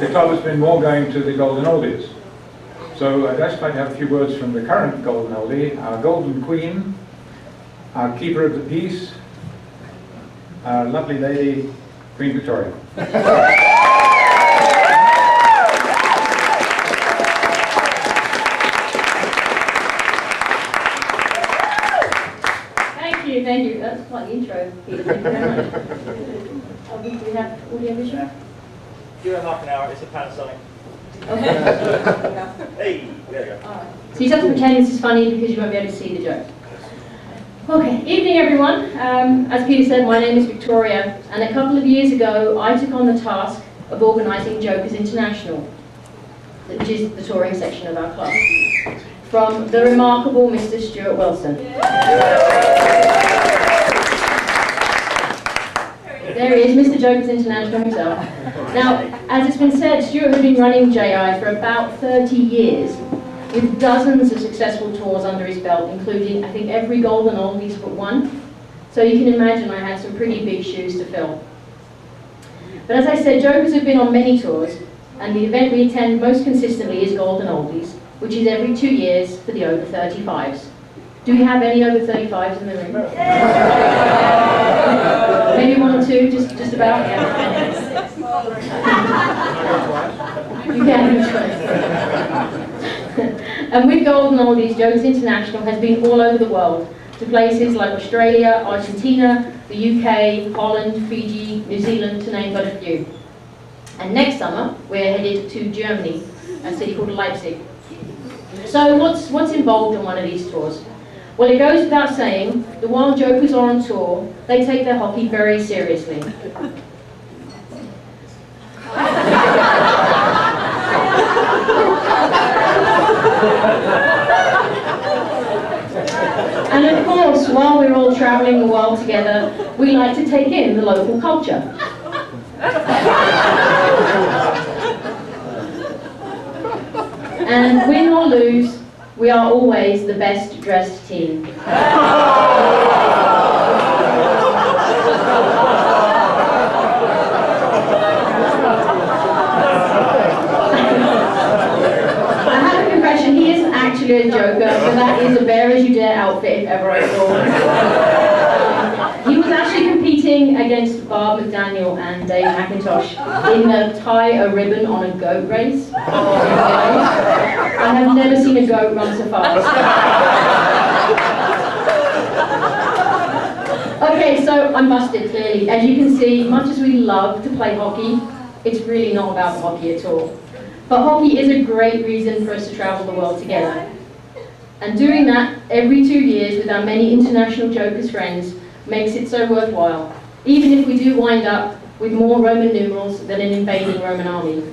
the club has been more going to the Golden Oldies. So I'd just like to have a few words from the current Golden Oldie, our Golden Queen, our Keeper of the Peace, our lovely lady, Queen Victoria. Thank you. That's quite the intro, Peter. Thank you very much. Do we have audio visual? Give it half an hour, it's a Panasonic. Okay. Hey, there you go. Alright. So you just pretend this is funny because you won't be able to see the joke. Okay, evening everyone. As Peter said, my name is Victoria, and a couple of years ago I took on the task of organising Jokers International, which is the touring section of our club, from the remarkable Mr. Stuart Wilson. There he is, Mr. Jokers International himself. Now, as it's been said, Stuart has been running JI for about 30 years, with dozens of successful tours under his belt, including, I think, every Golden Oldies but one. So you can imagine I had some pretty big shoes to fill. But as I said, Jokers have been on many tours, and the event we attend most consistently is Golden Oldies, which is every 2 years for the over 35s. Do we have any over 35s in the room? Maybe one or two, just about? Yeah. You can. And with Golden Oldies, Jokers International has been all over the world, to places like Australia, Argentina, the UK, Holland, Fiji, New Zealand, to name but a few. And next summer, we're headed to Germany, a city called Leipzig. So what's involved in one of these tours? Well, it goes without saying that while Jokers are on tour, they take their hockey very seriously. And of course, while we're all travelling the world together, we like to take in the local culture. And win or lose, we are always the best dressed team. He isn't actually a joker, but that is a bear as you dare outfit if ever I saw. He was actually competing against Barb McDaniel and Dave McIntosh in the tie a ribbon on a goat race. I have never seen a goat run so fast. Okay, so I'm busted clearly. As you can see, much as we love to play hockey, it's really not about hockey at all. But hockey is a great reason for us to travel the world together. And doing that every 2 years with our many international Jokers friends makes it so worthwhile, even if we do wind up with more Roman numerals than an invading Roman army.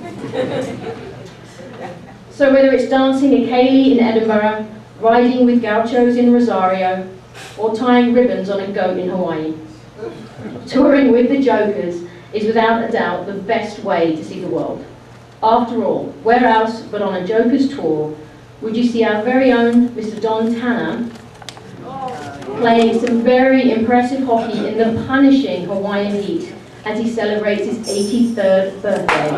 So whether it's dancing a ceilidh in Edinburgh, riding with gauchos in Rosario, or tying ribbons on a goat in Hawaii, touring with the Jokers is without a doubt the best way to see the world. After all, where else but on a Jokers tour would you see our very own Mr. Don Tanner playing some very impressive hockey in the punishing Hawaiian heat as he celebrates his 83rd birthday.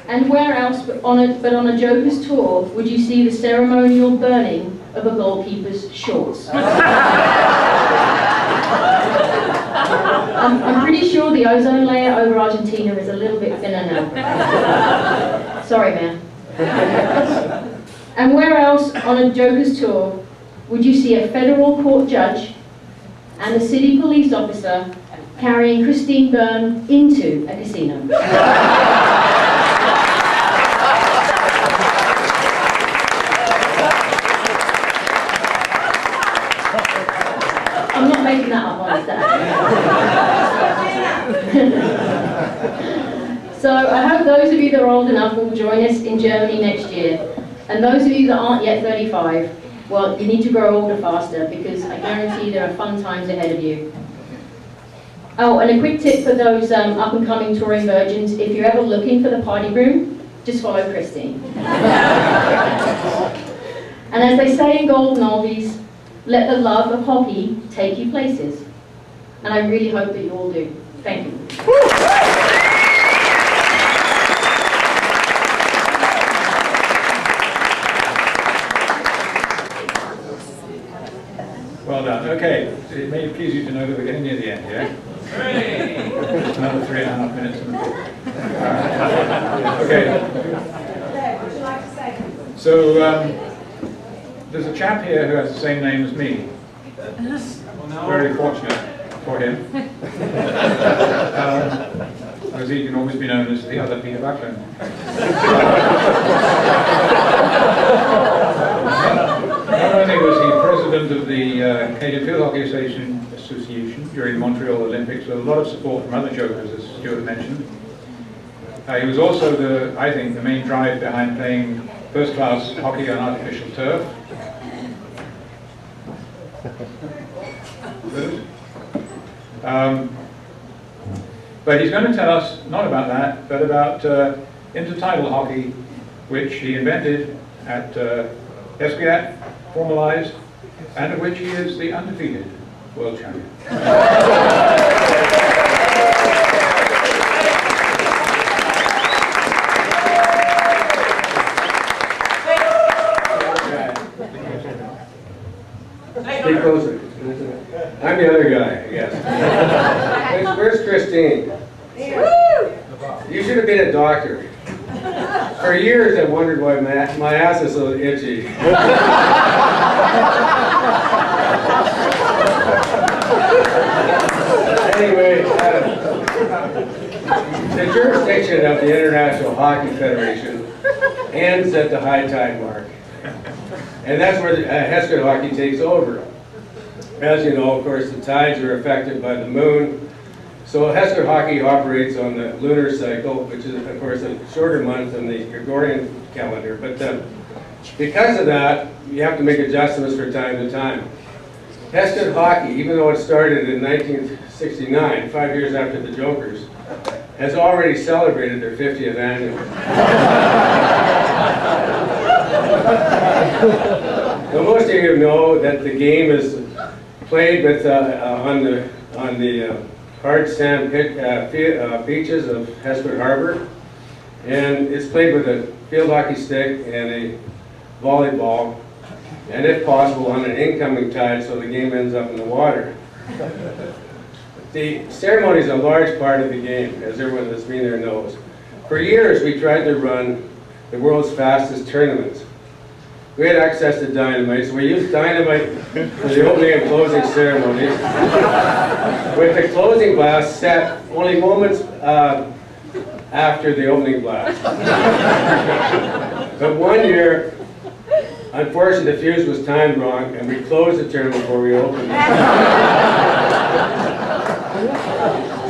And where else but on a Jokers tour would you see the ceremonial burning of a goalkeeper's shorts? I'm pretty sure the ozone layer over Argentina is a little bit thinner now. Sorry, man. And where else on a Jokers tour would you see a federal court judge and a city police officer carrying Christine Byrne into a casino? I'm not making that up, So I hope those of you that are old enough will join us in Germany next year. And those of you that aren't yet 35, well, you need to grow older faster because I guarantee there are fun times ahead of you. Oh, and a quick tip for those up-and-coming touring virgins, if you're ever looking for the party room, just follow Christine. And as they say in Golden Oldies, Let the love of hockey take you places. And I really hope that you all do. Thank you. Well done. Okay, it may please you to know that we're getting near the end, yeah? Another 3.5 minutes. Okay. Would you like to say? So, there's a chap here who has the same name as me. Very fortunate for him. As he can always be known as the other Peter Buckland. Not only was he president of the Canadian Field Hockey Association during the Montreal Olympics, with a lot of support from other jokers, as Stuart mentioned. He was also, I think, the main drive behind playing first-class hockey on artificial turf. But he's going to tell us not about that, but about intertidal hockey, which he invented at Esquiat, formalized, and of which he is the undefeated world champion. Stay closer. I'm the other guy, I guess. Where's Christine? You should have been a doctor. For years I've wondered why my ass is so itchy. Anyway, the jurisdiction of the International Hockey Federation ends at the high tide mark. And that's where Hesquet hockey takes over. As you know, of course, the tides are affected by the moon. So Hesquet hockey operates on the lunar cycle, which is, of course, a shorter month than the Gregorian calendar. But because of that, you have to make adjustments from time to time. Hesquet hockey, even though it started in 1969, 5 years after the Jokers, has already celebrated their 50th annual. So most of you know that the game is played with on the hard sand beaches of Hesquet Harbor, and it's played with a field hockey stick and a volleyball, and if possible on an incoming tide, so the game ends up in the water. The ceremony is a large part of the game, as everyone that's been there knows. For years, we tried to run the world's fastest tournaments. We had access to dynamite, so we used dynamite for the opening and closing ceremonies, with the closing blast set only moments after the opening blast. But one year, unfortunately, the fuse was timed wrong, and we closed the tournament before we opened it.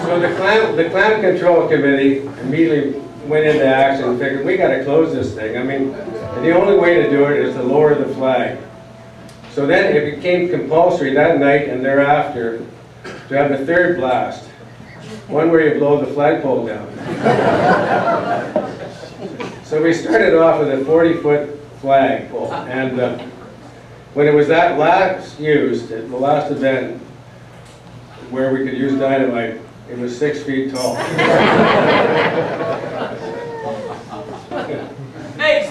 So the clam control committee immediately went into action and figured, we got to close this thing. I mean, the only way to do it is to lower the flag. So then it became compulsory that night and thereafter to have a third blast, one where you blow the flagpole down. So we started off with a 40-foot flagpole, and when it was that last used, at the last event where we could use dynamite, it was 6 feet tall.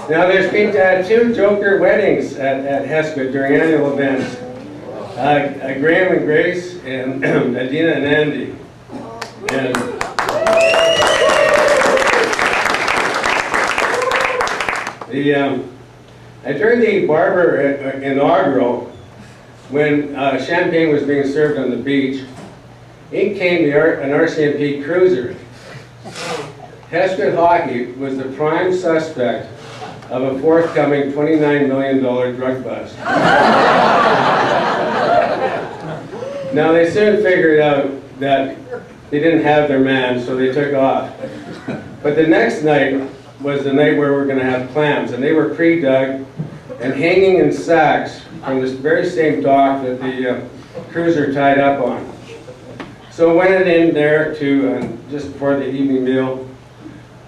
Now there's been 2 Joker weddings at Hesquet during annual events. Graham and Grace, and Adina and Andy. And during the Barber inaugural, when champagne was being served on the beach, in came an RCMP cruiser. Hesquet Hockey was the prime suspect of a forthcoming $29 million drug bust. Now they soon figured out that they didn't have their man, so they took off. But the next night was the night where we're going to have clams, and they were pre-dug and hanging in sacks from this very same dock that the cruiser tied up on. So I went in there to, just before the evening meal,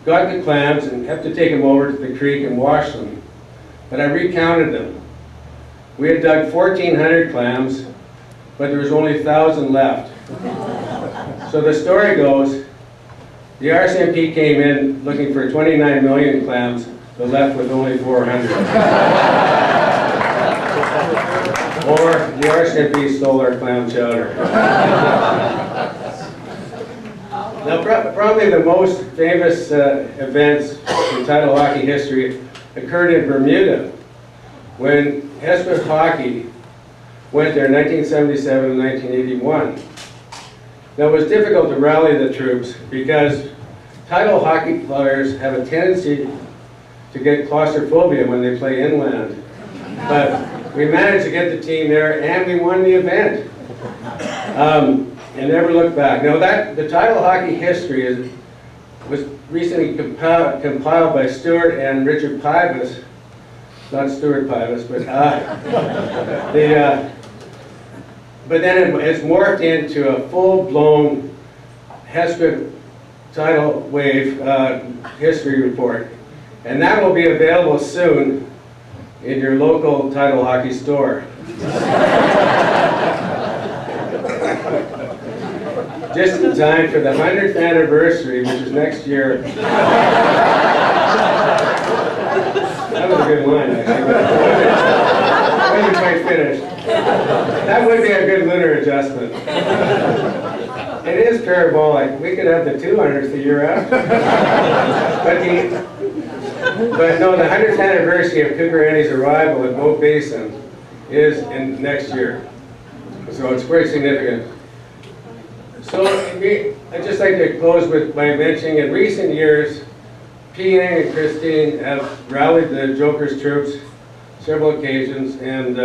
got the clams and have to take them over to the creek and wash them. But I recounted them. We had dug 1,400 clams, but there was only 1,000 left. So the story goes, the RCMP came in looking for 29 million clams, but left with only 400. Or the RCMP stole our clam chowder. Now, probably the most famous events in title hockey history occurred in Bermuda when Hesperid Hockey went there in 1977 and 1981. Now, it was difficult to rally the troops because title hockey players have a tendency to get claustrophobia when they play inland. But we managed to get the team there and we won the event. And never looked back. Now the title hockey history was recently compiled by Stuart and Richard Pybus. Not Stuart Pybus, but but then it's morphed into a full-blown Hesperid tidal wave history report. And that will be available soon in your local title hockey store. Just in time for the 100th anniversary, which is next year. That was a good line, actually. When you quite finished. That would be a good lunar adjustment. It is parabolic. We could have the 200th the year after. But no, the 100th anniversary of Cougar Annie's arrival at Boat Basin is in next year. So it's very significant. So I'd just like to close by mentioning in recent years, P.N. and Christine have rallied the Jokers troops several occasions, and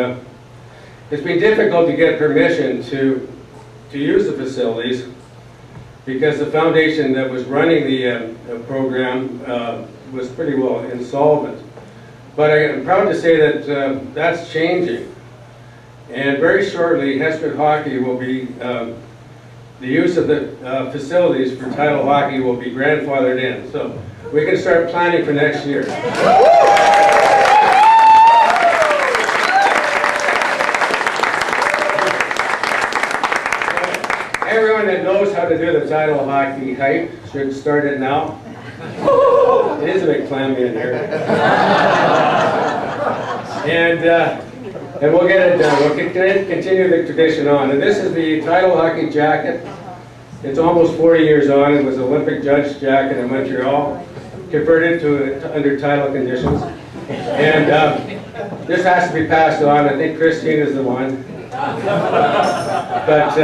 it's been difficult to get permission to use the facilities because the foundation that was running the program was pretty well insolvent. But I am proud to say that that's changing. And very shortly, Hesperid Hockey will be, the use of the facilities for title hockey will be grandfathered in. So we can start planning for next year. Everyone that knows how to do the title hockey hype should start it now. It is a bit clammy in here. And we'll get it done. We'll continue the tradition on. And this is the title hockey jacket. It's almost 40 years on. It was an Olympic judge jacket in Montreal, converted to under title conditions. And this has to be passed on. I think Christine is the one. But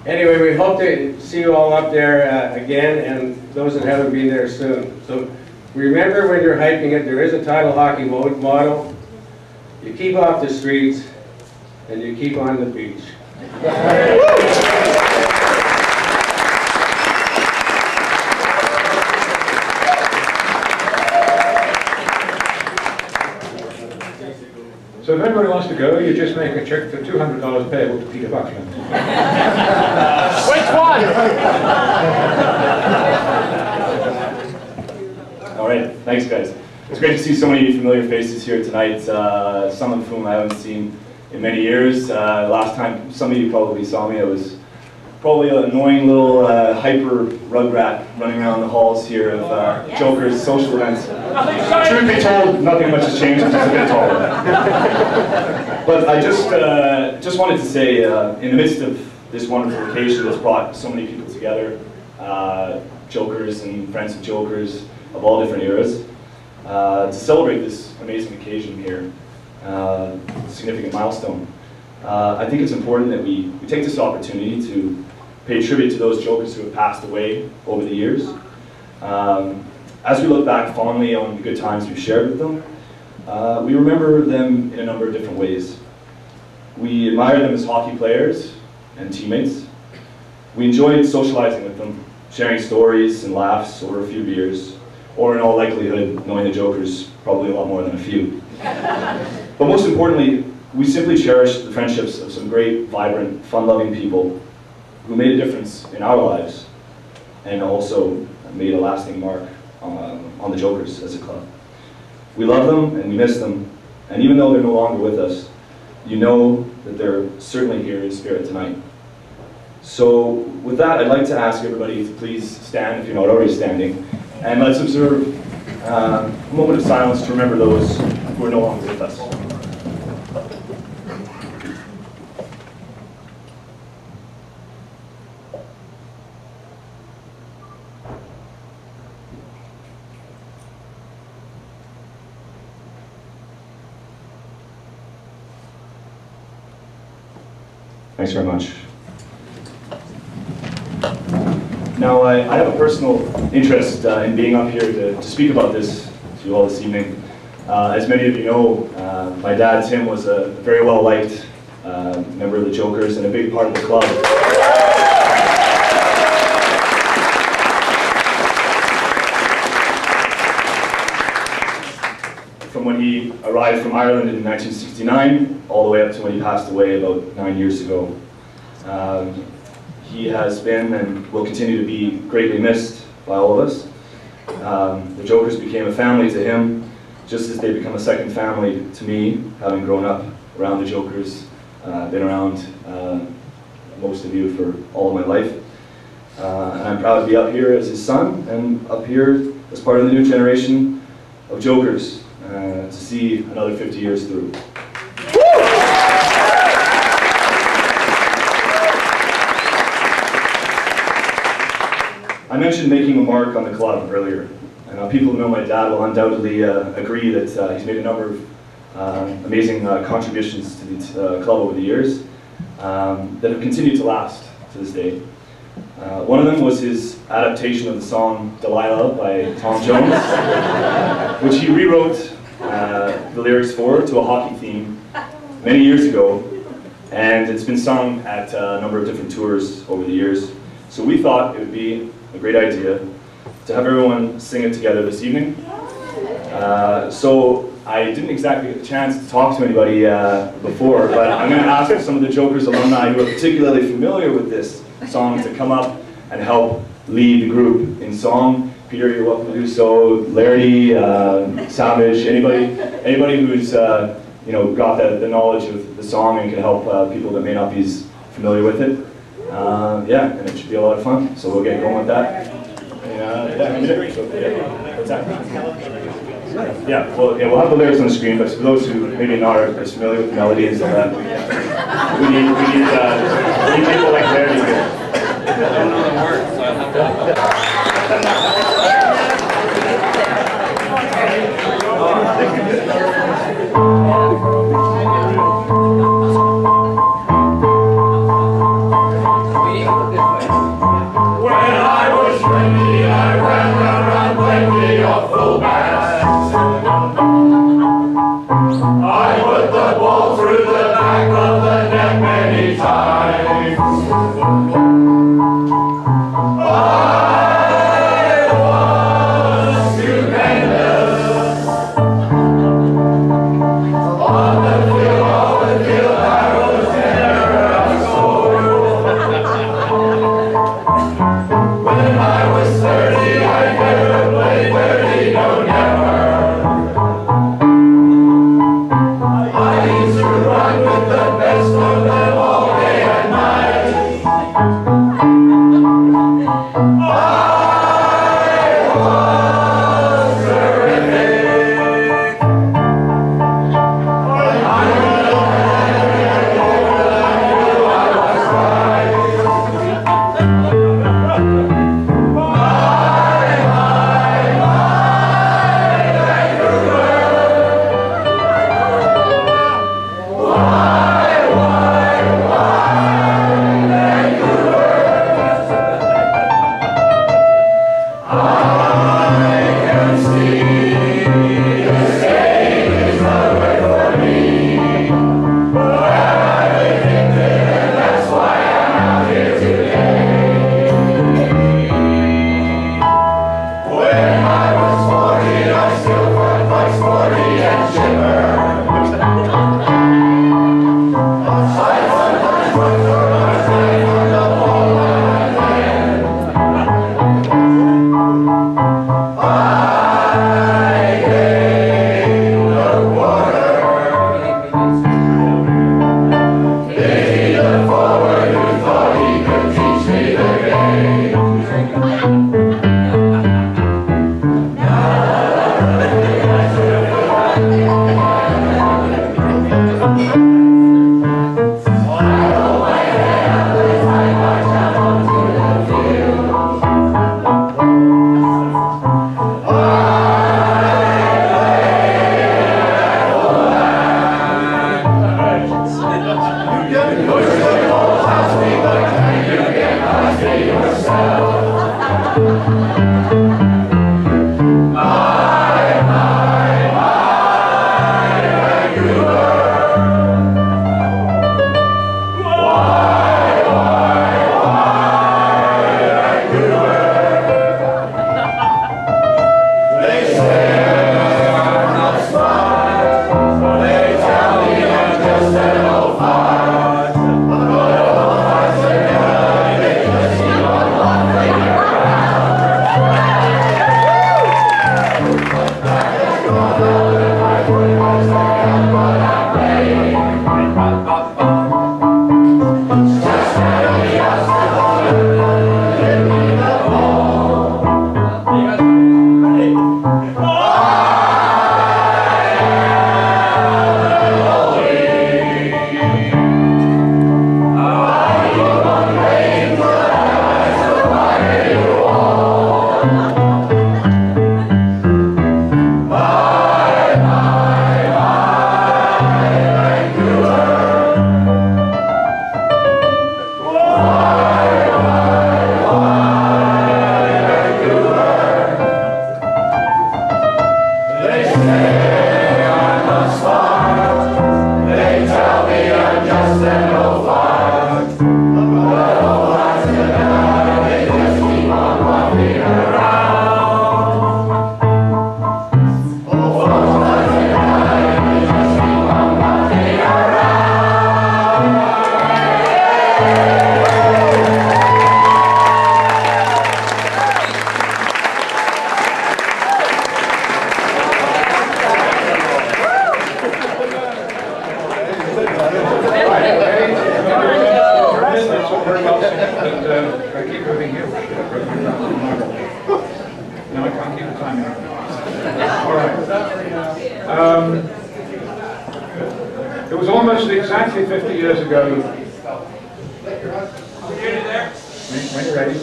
anyway, we hope to see you all up there again, and those that haven't been there soon. So remember when you're hiking it, there is a title hockey motto. You keep off the streets, and you keep on the beach. So if anybody wants to go, you just make a check for $200 payable to Peter Buckland. Which one? All right, thanks guys. It's great to see so many familiar faces here tonight, some of whom I haven't seen in many years. Last time some of you probably saw me, I was probably an annoying little hyper rugrat running around the halls here of Joker's social events. Truth be told, nothing much has changed, I'm just a bit taller. But I just wanted to say, in the midst of this wonderful occasion that's brought so many people together, Jokers and friends of Jokers of all different eras, to celebrate this amazing occasion here, significant milestone. I think it's important that we take this opportunity to pay tribute to those Jokers who have passed away over the years. As we look back fondly on the good times we've shared with them, we remember them in a number of different ways. We admire them as hockey players and teammates. We enjoyed socializing with them, sharing stories and laughs over a few beers, or in all likelihood, knowing the Jokers probably a lot more than a few. But most importantly, we simply cherish the friendships of some great, vibrant, fun-loving people who made a difference in our lives and also made a lasting mark on the Jokers as a club. We love them and we miss them, And even though they're no longer with us, you know that they're certainly here in spirit tonight. So with that, I'd like to ask everybody to please stand if you're not already standing, and let's observe a moment of silence to remember those who are no longer with us. Thanks very much. Now, I have a personal interest in being up here to speak about this to you all this evening. As many of you know, my dad, Tim, was a very well-liked member of the Jokers and a big part of the club. From when he arrived from Ireland in 1969, all the way up to when he passed away about 9 years ago. He has been and will continue to be greatly missed by all of us. The Jokers became a family to him, just as they become a second family to me, having grown up around the Jokers, been around most of you for all of my life. And I'm proud to be up here as his son, and up here as part of the new generation of Jokers, to see another 50 years through. I mentioned making a mark on the club earlier, and people who know my dad will undoubtedly agree that he's made a number of amazing contributions to the club over the years that have continued to last to this day. One of them was his adaptation of the song Delilah by Tom Jones, which he rewrote the lyrics for to a hockey theme many years ago, and it's been sung at a number of different tours over the years. So we thought it would be a great idea to have everyone sing it together this evening. So I didn't exactly get a chance to talk to anybody before, but I'm going to ask some of the Jokers alumni who are particularly familiar with this song to come up and help lead the group in song. Peter, you're welcome to do so. Larry, Savage, anybody who's got the knowledge of the song and can help people that may not be as familiar with it. Yeah, and it should be a lot of fun. So we'll get going with that. Yeah, we'll have the lyrics on the screen, but for those who maybe not are as familiar with the melody and stuff like that, we need people like Larry here. I don't know the words, so I'll have to... keep moving here. No, I can't keep the time. All right. It was almost exactly 50 years ago. When you're ready.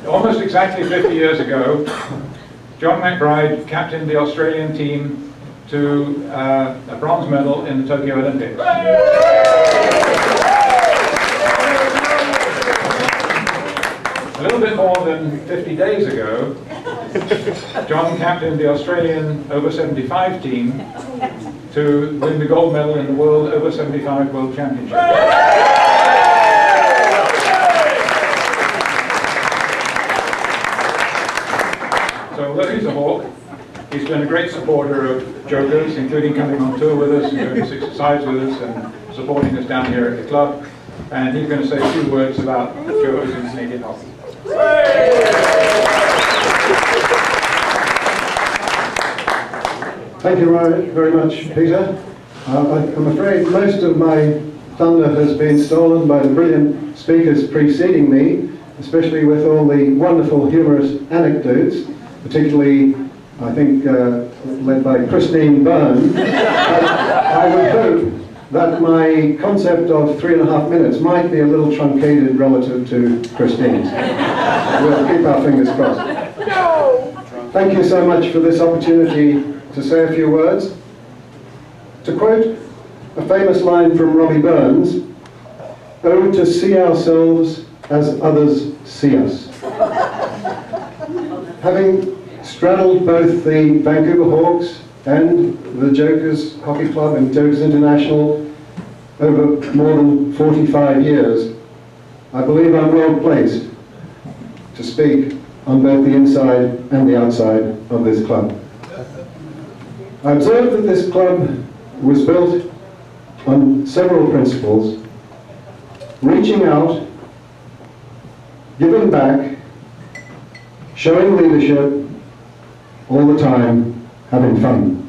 Almost exactly 50 years ago, John McBride captained the Australian team to a bronze medal in the Tokyo Olympics. A little bit more than 50 days ago, John captained the Australian over 75 team to win the gold medal in the World Over 75 World Championship. So although he's a Hawk, he's been a great supporter of Jokers, including coming on tour with us and doing 6-a-sides with us and supporting us down here at the club. And he's going to say a few words about Jokers and Canadian hockey. Thank you very much, Peter. I'm afraid most of my thunder has been stolen by the brilliant speakers preceding me, especially with all the wonderful humorous anecdotes, particularly, I think, led by Christine Byrne. I would hope that my concept of 3.5 minutes might be a little truncated relative to Christine's. We'll keep our fingers crossed. Thank you so much for this opportunity to say a few words. To quote a famous line from Robbie Burns, "Oh, to see ourselves as others see us." Having straddled both the Vancouver Hawks and the Jokers Hockey Club and Jokers International over more than 45 years, I believe I'm well placed to speak on both the inside and the outside of this club. I observed that this club was built on several principles: reaching out, giving back, showing leadership, all the time having fun.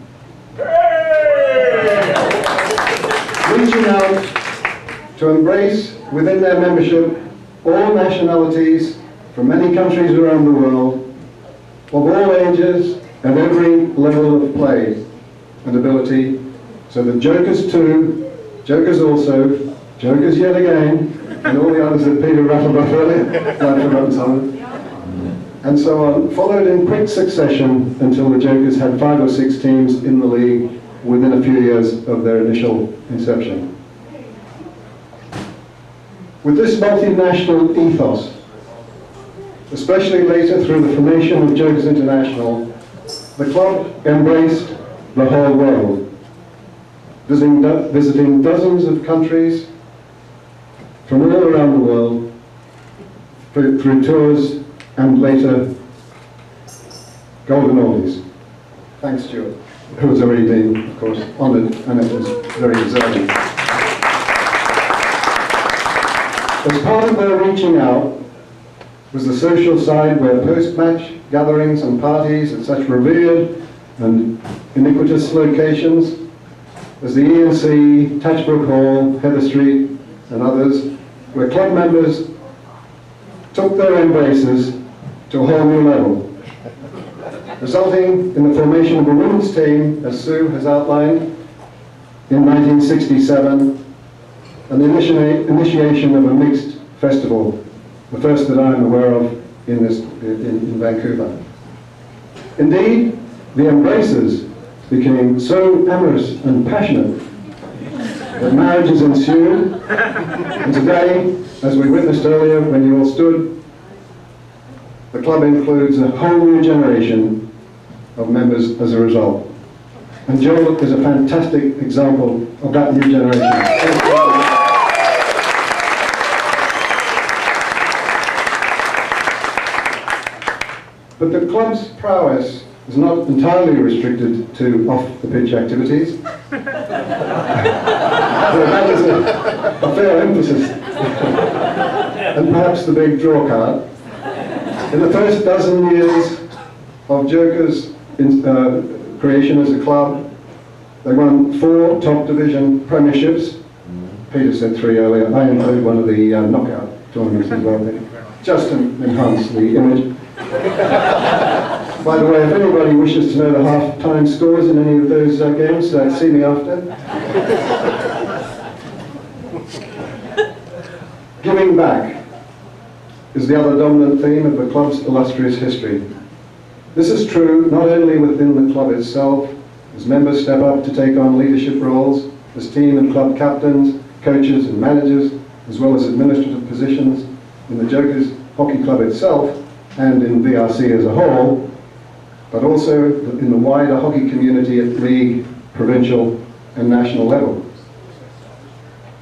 Reaching out to embrace within their membership all nationalities from many countries around the world, of all ages and every level of play and ability, so that Jokers 2, Jokers also, Jokers yet again, and all the others that Peter rattled off earlier, I've forgotten some, and so on, followed in quick succession until the Jokers had 5 or 6 teams in the league within a few years of their initial inception. With this multinational ethos, especially later through the formation of Jokers International, the club embraced the whole world, visiting dozens of countries from all around the world through tours and later Golden Oldies. Thanks, Stuart, who has already been, of course, honoured, and it was very deserving. As part of their reaching out was the social side, where post-match gatherings and parties at such revered and iniquitous locations as the ENC, Tatchbrook Hall, Heather Street and others, where club members took their embraces to a whole new level, resulting in the formation of a women's team, as Sue has outlined, in 1967, and the initiation of a mixed festival, the first that I am aware of in Vancouver. Indeed, the embraces became so amorous and passionate that marriages ensued, and today, as we witnessed earlier when you all stood, the club includes a whole new generation of members as a result. And Joel is a fantastic example of that new generation. But the club's prowess is not entirely restricted to off-the-pitch activities. That is a fair emphasis. And perhaps the big draw card. In the first dozen years of Jokers' creation as a club, they won 4 top division premierships. Peter said 3 earlier. I include one of the knockout tournaments as well, just to enhance the image. By the way, if anybody wishes to know the half-time scores in any of those games, see me after. Giving back is the other dominant theme of the club's illustrious history. This is true not only within the club itself, as members step up to take on leadership roles, as team and club captains, coaches and managers, as well as administrative positions in the Jokers Hockey Club itself and in VRC as a whole, but also in the wider hockey community at league, provincial and national level.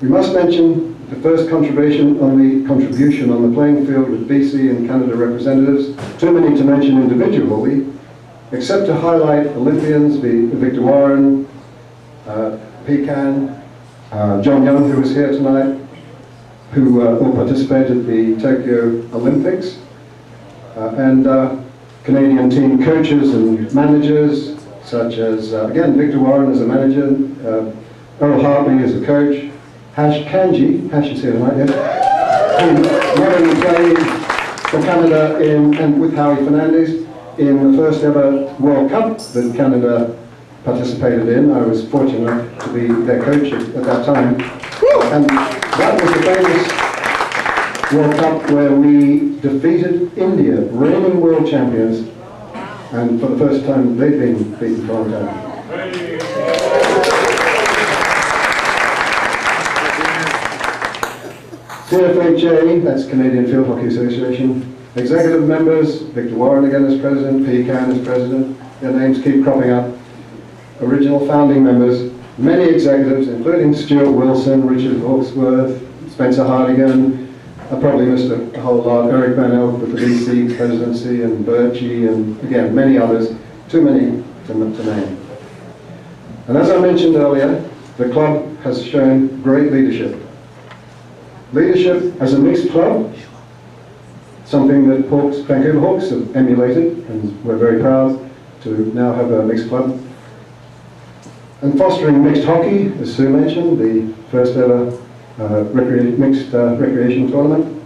We must mention the first contribution on the playing field with BC and Canada representatives, too many to mention individually, except to highlight Olympians, Victor Warren, Pecan, John Young, who was here tonight, who all participated in the Tokyo Olympics, and Canadian team coaches and managers, such as, again, Victor Warren as a manager, Earl Hartley as a coach, Hash Kanji, Hash is here tonight, yes, who not only played for Canada and with Howie Fernandez in the first ever World Cup that Canada participated in. I was fortunate enough to be their coach at that time. And that was the famous World Cup where we defeated India, reigning world champions, and for the first time they've been beaten for a long time. CFHA, that's Canadian Field Hockey Association, executive members, Victor Warren again as president, Pecan as president, their names keep cropping up. Original founding members, many executives, including Stuart Wilson, Richard Hawksworth, Spencer Hardigan, I probably missed a whole lot, Eric Van Elk with the BC presidency, and Birchie, and again, many others, too many to name. And as I mentioned earlier, the club has shown great leadership. Leadership as a mixed club, something that Vancouver Hawks have emulated, and we're very proud to now have a mixed club. And fostering mixed hockey, as Sue mentioned, the first ever mixed recreation tournament.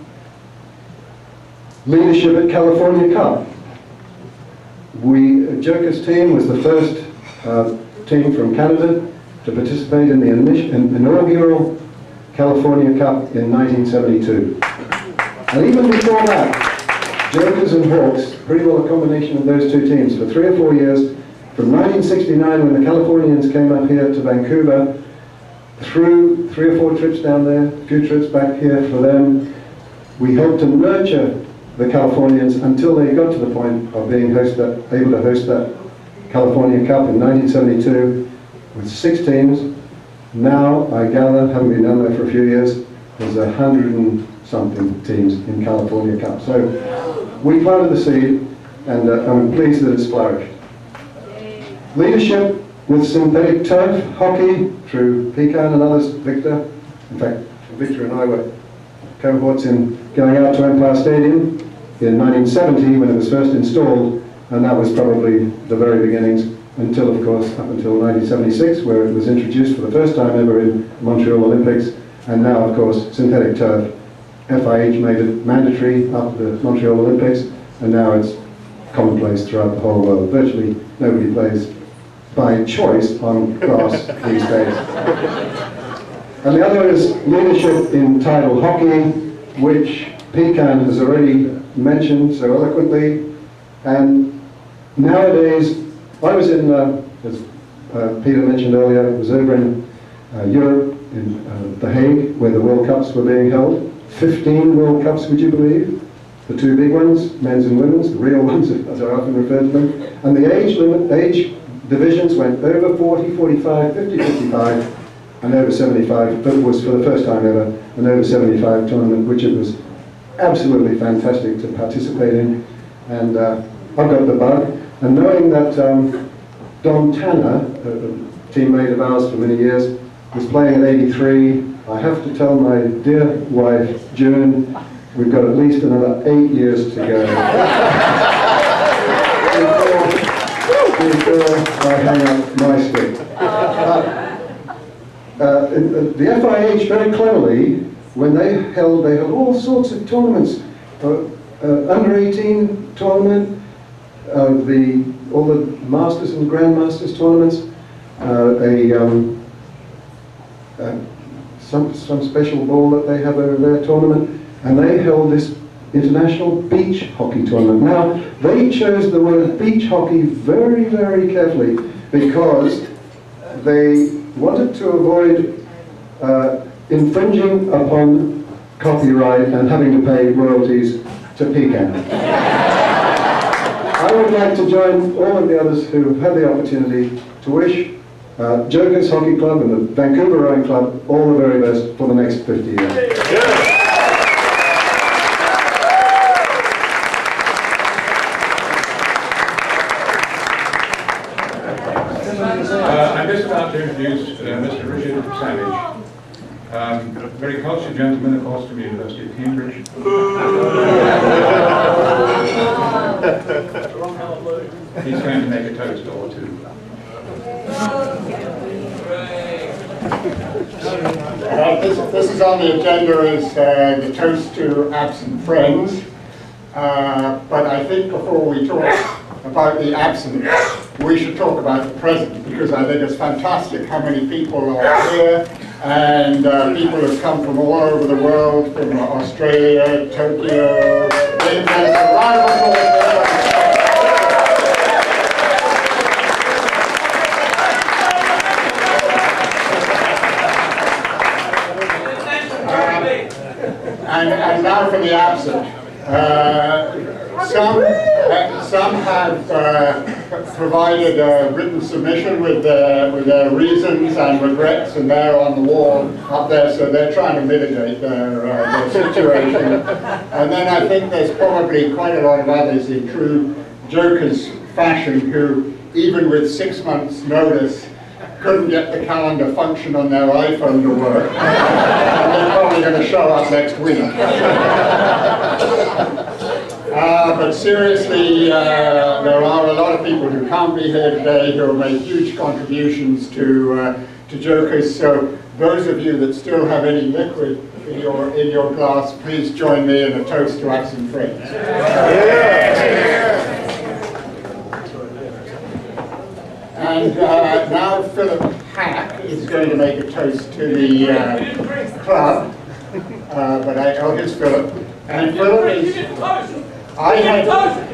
Leadership at California Cup. Jokers team was the first team from Canada to participate in the inaugural California Cup in 1972. And even before that, Jokers and Hawks, pretty well a combination of those two teams, for 3 or 4 years, from 1969 when the Californians came up here to Vancouver, through 3 or 4 trips down there, a few trips back here for them, we helped to nurture the Californians until they got to the point of being able to host that California Cup in 1972 with 6 teams. Now, I gather, haven't been down there for a few years, there's 100 and something teams in California Cup. So we planted the seed, and I'm pleased that it's flourished. Leadership with synthetic turf hockey through Pecan and others, Victor. In fact, Victor and I were cohorts in going out to Empire Stadium in 1970 when it was first installed, and that was probably the very beginnings until, of course, up until 1976, where it was introduced for the first time ever in Montreal Olympics, and now, of course, synthetic turf. FIH made it mandatory after the Montreal Olympics, and now it's commonplace throughout the whole world. Virtually nobody plays by choice on grass these days. And the other is leadership in tidal hockey, which Pecan has already mentioned so eloquently. And nowadays, I was in, as Peter mentioned earlier, I was over in Europe, in The Hague, where the World Cups were being held. 15 World Cups, would you believe? The 2 big ones, men's and women's, the real ones, as I often refer to them. And the age divisions went over 40, 45, 50, 55, and over 75. But it was for the first time ever an over 75 tournament, which it was absolutely fantastic to participate in. And I've got the bug. And knowing that Don Tanner, a teammate of ours for many years, was playing at 83, I have to tell my dear wife, June, we've got at least another 8 years to go. Before I hang up my stick. The FIH very cleverly when they held all sorts of tournaments, under 18 tournament, all the Masters and Grandmasters tournaments, some special ball that they have over their tournament, and they held this international beach hockey tournament. Now, they chose the word beach hockey very, very carefully because they wanted to avoid infringing upon copyright and having to pay royalties to Pecan. I would like to join all of the others who have had the opportunity to wish Jokers Hockey Club and the Vancouver Rowing Club all the very best for the next 50 years. I'm just about to introduce Mr. Richard Savage, a very cultured gentleman, of course, from the University of Cambridge. He's going to make a toast or two. This is on the agenda as the toast to absent friends. But I think before we talk about the absent, we should talk about the present, because I think it's fantastic how many people are here, and people have come from all over the world, from Australia, Tokyo, England. A round of applause for everybody. And now for the absent. Some have provided a written submission with their reasons and regrets, and they're on the wall up there, so they're trying to mitigate their situation. And then I think there's probably quite a lot of others in true Jokers fashion who, even with 6 months' notice, couldn't get the calendar function on their iPhone to work. And they're probably going to show up next week. But seriously, there are a lot of people who can't be here today who have made huge contributions to Jokers. So those of you that still have any liquid in your glass, please join me in a toast to absent friends. And now Philip Hack is going to make a toast to the club. Here's Philip. And Philip is... I had...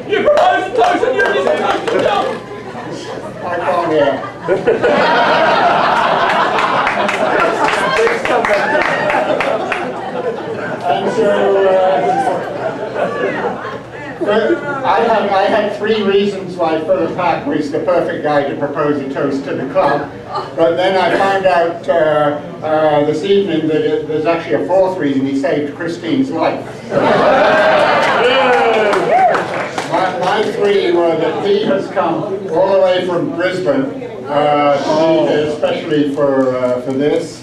You proposed a toast and you didn't toast yourself! I can't hear. And so I had 3 reasons why Philip Hack was the perfect guy to propose a toast to the club, but then I found out this evening that there's actually a 4th reason: he saved Christine's life. My 3 were that he has come all the way from Brisbane to be here especially for this.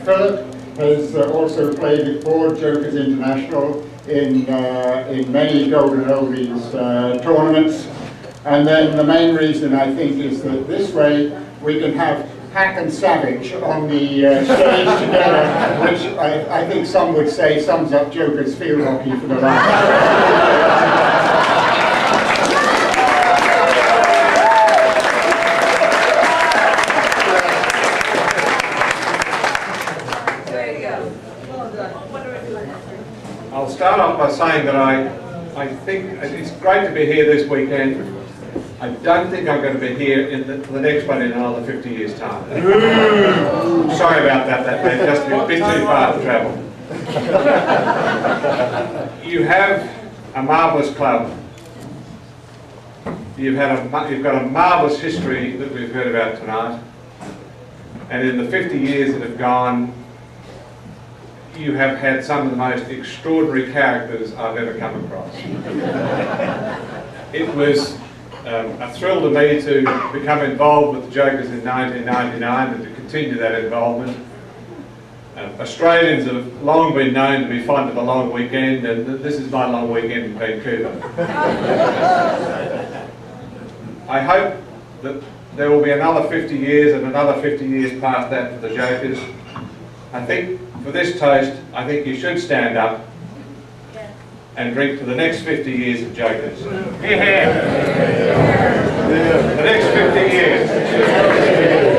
Philip has also played for Jokers International in many Golden Oldies tournaments. And then the main reason, I think, is that this way we can have Hack and Savage on the stage together, which I think some would say sums up Jokers field hockey for the last. I'll start off by saying that I think it's great to be here this weekend. I don't think I'm going to be here for the next one in another 50 years' time. Sorry about that, that may just be a bit too far to travel. You have a marvellous club. You've got a marvellous history that we've heard about tonight. And in the 50 years that have gone, you have had some of the most extraordinary characters I've ever come across. It was a thrill to me to become involved with the Jokers in 1999 and to continue that involvement. Australians have long been known to be fond of a long weekend, and this is my long weekend in Vancouver. I hope that there will be another 50 years and another 50 years past that for the Jokers. I think for this toast, I think you should stand up and drink to the next 50 years of Jokers. The next 50 years.